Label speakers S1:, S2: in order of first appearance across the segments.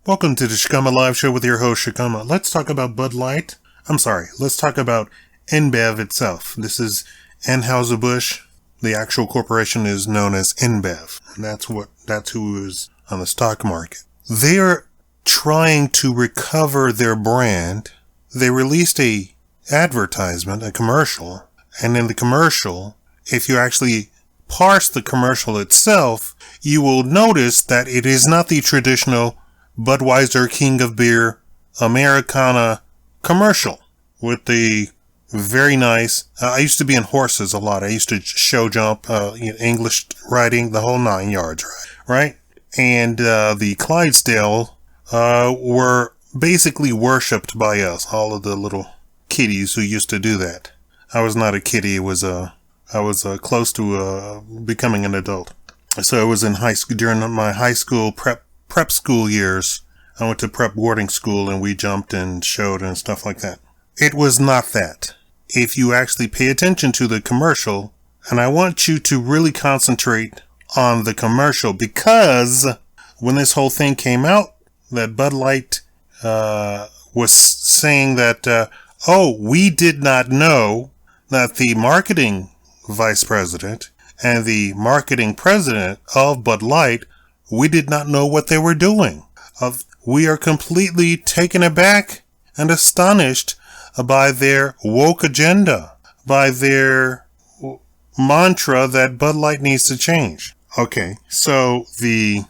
S1: Welcome to the Shakaama Live Show with your host, Shakaama. Let's talk about Bud Light. Let's talk about InBev itself. This is Anheuser-Busch. The actual corporation is known as InBev. And that's who is on the stock market. They are trying to recover their brand. They released a commercial. And in the commercial, if you actually parse the commercial itself, you will notice that it is not the traditional Budweiser King of Beer Americana commercial with the very nice, I used to be in horses a lot. I used to show jump, English writing, the whole 9 yards, right? And the Clydesdale were basically worshipped by us, all of the little kiddies who used to do that. I was not a kiddie. I was close to becoming an adult. So it was in high school, during my high school prep school years. I went to prep boarding school and we jumped and showed and stuff like that. It was not that. If you actually pay attention to the commercial, and I want you to really concentrate on the commercial, because when this whole thing came out, that Bud Light was saying that, we did not know that the marketing vice president and the marketing president of Bud Light, we did not know what they were doing. We are completely taken aback and astonished by their woke agenda, by their mantra that Bud Light needs to change. Okay, so the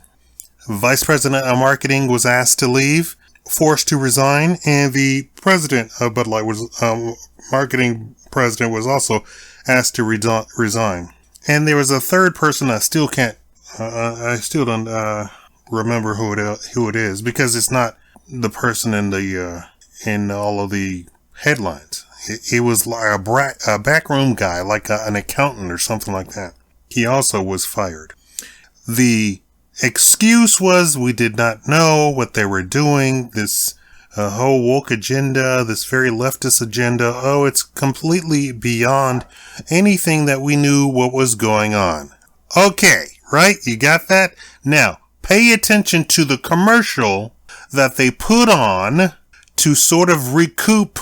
S1: vice president of marketing was asked to leave, forced to resign, and the president of Bud Light marketing president was also asked to resign. And there was a third person I still don't remember who it is, because it's not the person in all of the headlines. It was like a backroom guy, like an accountant or something like that. He also was fired. The excuse was we did not know what they were doing. This whole woke agenda, this very leftist agenda. It's completely beyond anything that we knew what was going on. Okay, right? You got that? Now, pay attention to the commercial that they put on to sort of recoup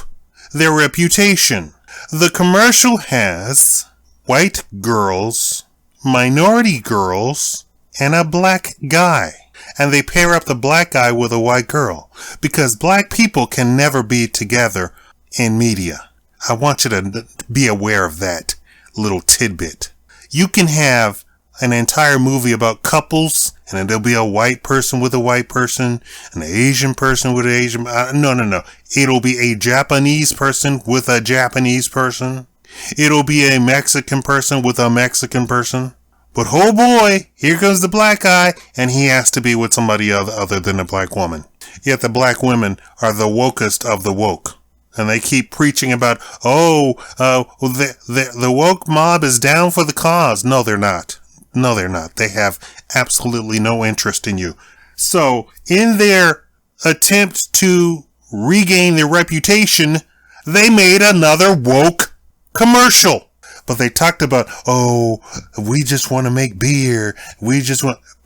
S1: their reputation. The commercial has white girls, minority girls, and a black guy. And they pair up the black guy with a white girl, because black people can never be together in media. I want you to be aware of that little tidbit. You can have an entire movie about couples, and then there'll be a white person with a white person, an Asian person with an Asian. No. It'll be a Japanese person with a Japanese person. It'll be a Mexican person with a Mexican person. But oh boy, here comes the black guy, and he has to be with somebody other than a black woman. Yet the black women are the wokest of the woke. And they keep preaching about, the woke mob is down for the cause. No, they're not. No, they're not. They have absolutely no interest in you. So, in their attempt to regain their reputation, they made another woke commercial. But they talked about, we just want to make beer.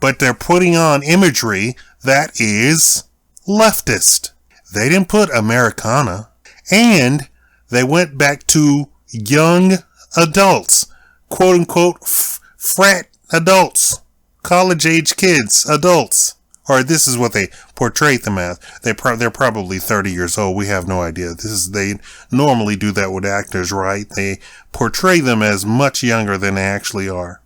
S1: But they're putting on imagery that is leftist. They didn't put Americana. And they went back to young adults, quote unquote, frat adults, college age kids, adults. Or this is what they portrayed them as. They're probably 30 years old. We have no idea. They normally do that with actors, right? They portray them as much younger than they actually are.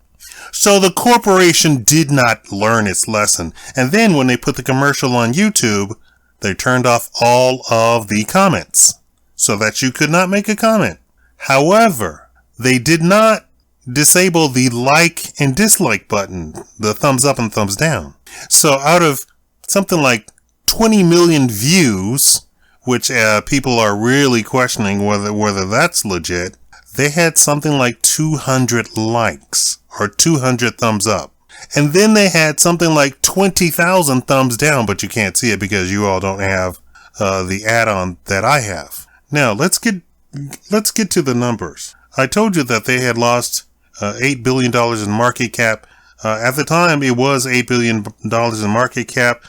S1: So the corporation did not learn its lesson. And then when they put the commercial on YouTube, they turned off all of the comments so that you could not make a comment. However, they did not disable the like and dislike button, the thumbs up and thumbs down. So out of something like 20 million views, which people are really questioning whether that's legit, they had something like 200 likes or 200 thumbs up. And then they had something like 20,000 thumbs down, but you can't see it because you all don't have the add-on that I have. Now, let's get to the numbers. I told you that they had lost $8 billion in market cap. At the time, it was $8 billion in market cap.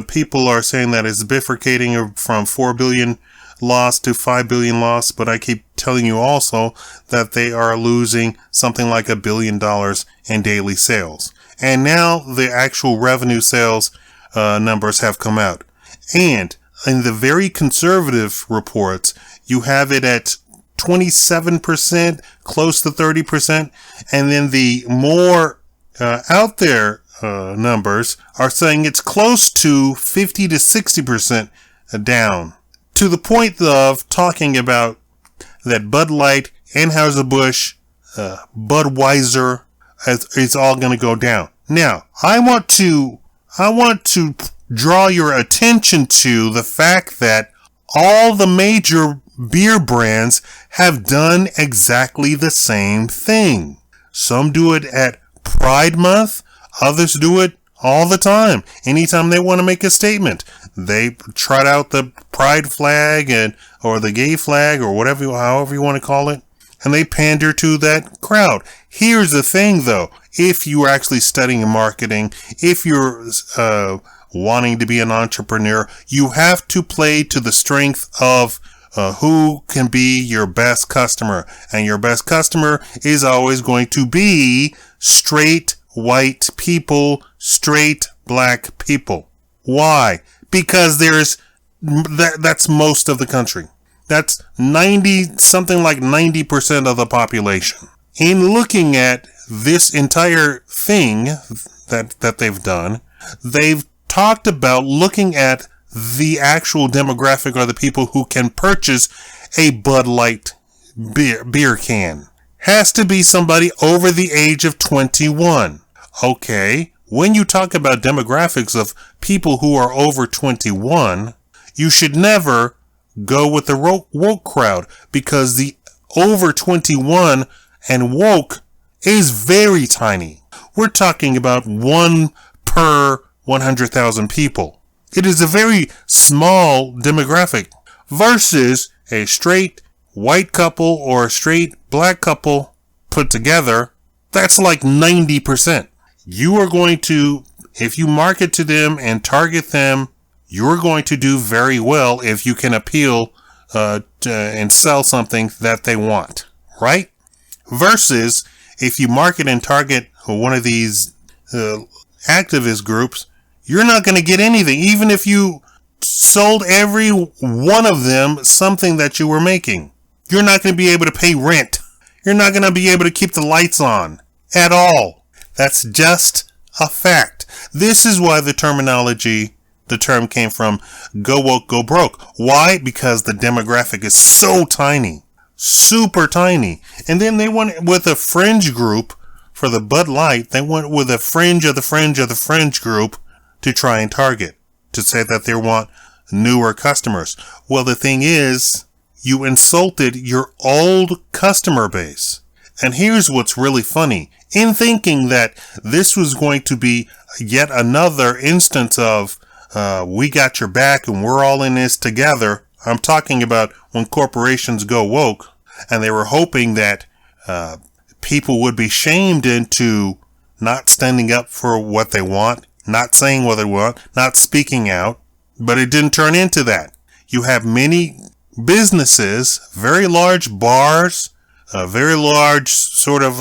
S1: people are saying that it's bifurcating from 4 billion loss to 5 billion loss, but I keep telling you also that they are losing something like $1 billion in daily sales. And now the actual revenue sales numbers have come out. And in the very conservative reports, you have it at 27%, close to 30%. And then the more out there numbers are saying it's close to 50 to 60% down. To the point of talking about that Bud Light, Anheuser-Busch, Budweiser is all going to go down. Now, I want to draw your attention to the fact that all the major beer brands have done exactly the same thing. Some do it at Pride Month, others do it all the time. Anytime they want to make a statement, they trot out the pride flag or the gay flag or whatever, however you want to call it, and they pander to that crowd. Here's the thing though, if you're actually studying marketing, if you're wanting to be an entrepreneur, you have to play to the strength of who can be your best customer. And your best customer is always going to be straight white people, straight black people. Why? Because that's most of the country. That's something like 90% of the population. In looking at this entire thing that they've done, they've talked about looking at the actual demographic or the people who can purchase a Bud Light beer can. Has to be somebody over the age of 21. Okay, when you talk about demographics of people who are over 21, you should never go with the woke crowd, because the over 21 and woke is very tiny. We're talking about 1 per 100,000 people. It is a very small demographic versus a straight white couple or a straight black couple put together. That's like 90%. You are going to, if you market to them and target them, you're going to do very well if you can appeal and sell something that they want, right? Versus if you market and target one of these activist groups, you're not going to get anything, even if you sold every one of them something that you were making. You're not going to be able to pay rent. You're not going to be able to keep the lights on at all. That's just a fact. This is why the term came from go woke, go broke. Why? Because the demographic is so tiny, super tiny. And then they went with a fringe group for the Bud Light. They went with a fringe of the fringe of the fringe group to try and target, to say that they want newer customers. Well, the thing is, you insulted your old customer base. And here's what's really funny. In thinking that this was going to be yet another instance of we got your back and we're all in this together, I'm talking about when corporations go woke, and they were hoping that people would be shamed into not standing up for what they want, not saying what they want, not speaking out, but it didn't turn into that. You have many businesses, very large bars, very large sort of,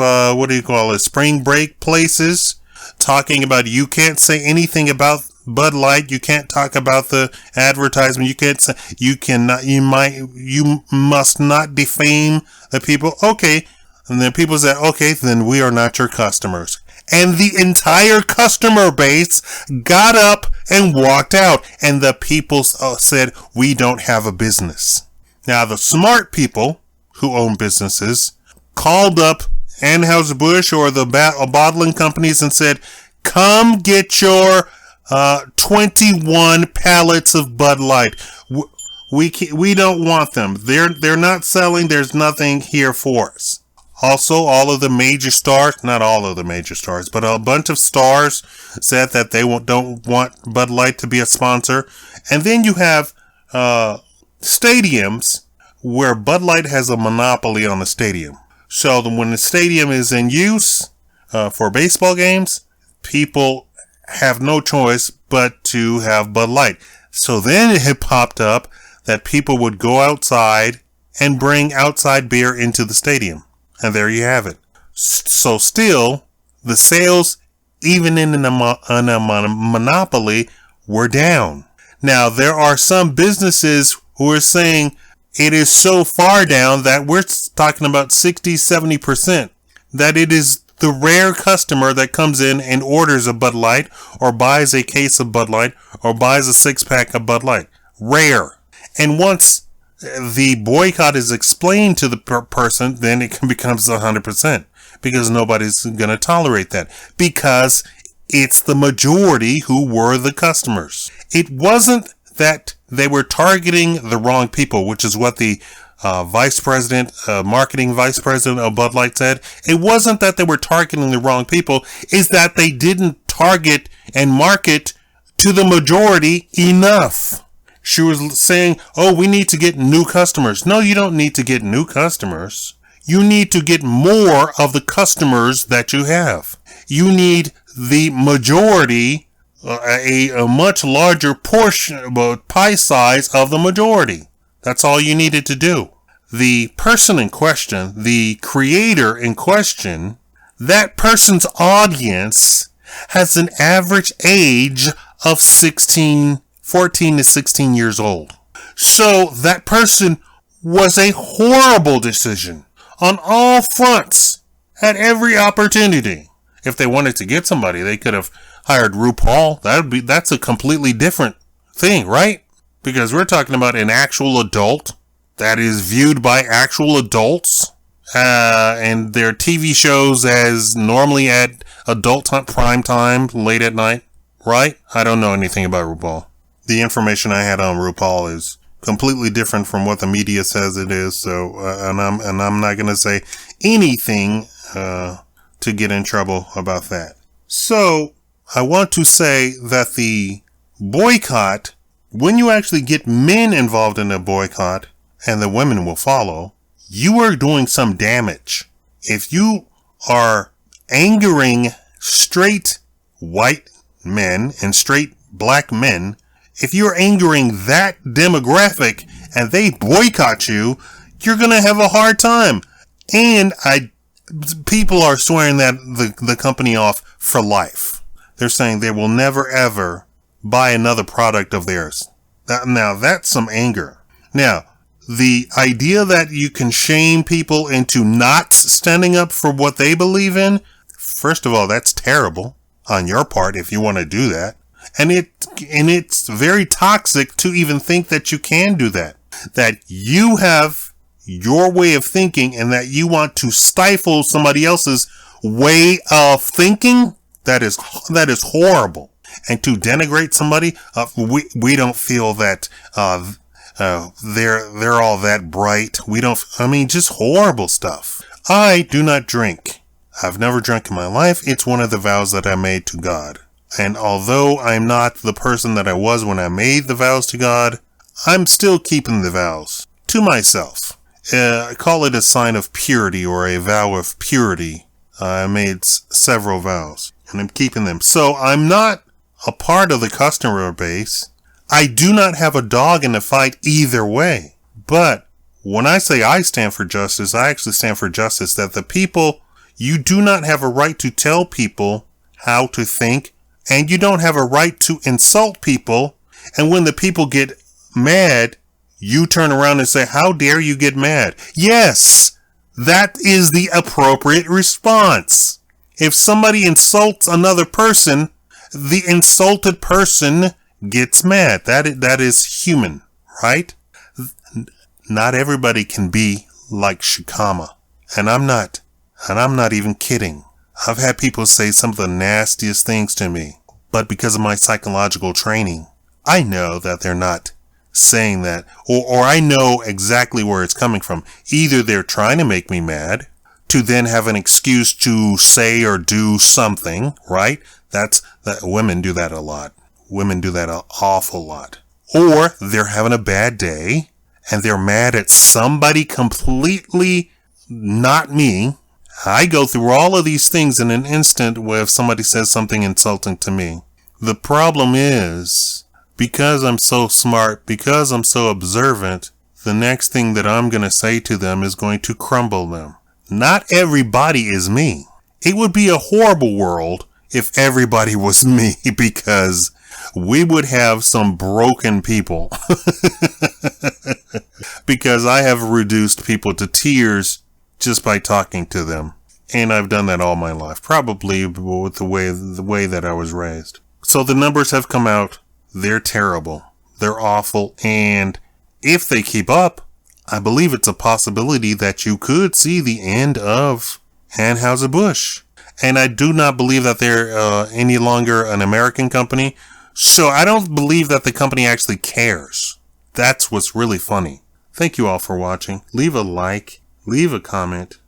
S1: spring break places, talking about you can't say anything about Bud Light, you can't talk about the advertisement, you must not defame the people. Okay. And then people said, okay, then we are not your customers. And the entire customer base got up and walked out. And the people said, we don't have a business. Now, the smart people who own businesses called up Anheuser-Busch or the bottling companies and said, come get your 21 pallets of Bud Light. We don't want them. They're not selling. There's nothing here for us. Also, all of the major stars, not all of the major stars, but a bunch of stars said that they don't want Bud Light to be a sponsor. And then you have stadiums where Bud Light has a monopoly on the stadium. So when the stadium is in use for baseball games, people have no choice but to have Bud Light. So then it popped up that people would go outside and bring outside beer into the stadium. And there you have it. So still, the sales, even in a monopoly, were down. Now, there are some businesses who are saying it is so far down that we're talking about 60-70%. That it is the rare customer that comes in and orders a Bud Light or buys a case of Bud Light or buys a 6-pack of Bud Light. Rare. And once the boycott is explained to the person, then it becomes 100% because nobody's going to tolerate that because it's the majority who were the customers. It wasn't that they were targeting the wrong people, which is what the marketing vice president of Bud Light said. It wasn't that they were targeting the wrong people. It's that they didn't target and market to the majority enough. She was saying, oh, we need to get new customers. No, you don't need to get new customers. You need to get more of the customers that you have. You need the majority, a much larger portion, pie size of the majority. That's all you needed to do. The person in question, the creator in question, that person's audience has an average age of 14 to 16 years old. So that person was a horrible decision on all fronts at every opportunity. If they wanted to get somebody, they could have hired RuPaul. That's a completely different thing, right? Because we're talking about an actual adult that is viewed by actual adults, and their TV shows as normally at adult prime time, late at night, right? I don't know anything about RuPaul. The information I had on RuPaul is completely different from what the media says it is. So, and I'm not going to say anything to get in trouble about that. So, I want to say that the boycott, when you actually get men involved in a boycott, and the women will follow, you are doing some damage. If you are angering straight white men and straight black men, if you're angering that demographic and they boycott you, you're going to have a hard time. And people are swearing that the company off for life. They're saying they will never ever buy another product of theirs. Now that's some anger. Now, the idea that you can shame people into not standing up for what they believe in, first of all, that's terrible on your part if you want to do that. And it's very toxic to even think that you can do that. That you have your way of thinking and that you want to stifle somebody else's way of thinking, that is horrible. And to denigrate somebody, we don't feel that they're all that bright. Just horrible stuff. I do not drink. I've never drunk in my life. It's one of the vows that I made to God. And although I'm not the person that I was when I made the vows to God, I'm still keeping the vows to myself. I call it a sign of purity or a vow of purity. I made several vows and I'm keeping them. So I'm not a part of the customer base. I do not have a dog in the fight either way. But when I say I stand for justice, I actually stand for justice that the people, you do not have a right to tell people how to think, and you don't have a right to insult people. And when the people get mad, you turn around and say, how dare you get mad? Yes, that is the appropriate response. If somebody insults another person, the insulted person gets mad. That is human, right? Not everybody can be like Shakaama. And I'm not even kidding. I've had people say some of the nastiest things to me, but because of my psychological training, I know that they're not saying that, or I know exactly where it's coming from. Either they're trying to make me mad to then have an excuse to say or do something, right? That women do that a lot. Women do that an awful lot. Or they're having a bad day and they're mad at somebody completely not me. I go through all of these things in an instant where if somebody says something insulting to me. The problem is, because I'm so smart, because I'm so observant, the next thing that I'm going to say to them is going to crumble them. Not everybody is me. It would be a horrible world if everybody was me, because we would have some broken people. Because I have reduced people to tears just by talking to them. And I've done that all my life, probably with the way that I was raised. So the numbers have come out. They're terrible. They're awful. And if they keep up, I believe it's a possibility that you could see the end of Anheuser-Busch. And I do not believe that they're any longer an American company. So I don't believe that the company actually cares. That's what's really funny. Thank you all for watching. Leave a like, leave a comment,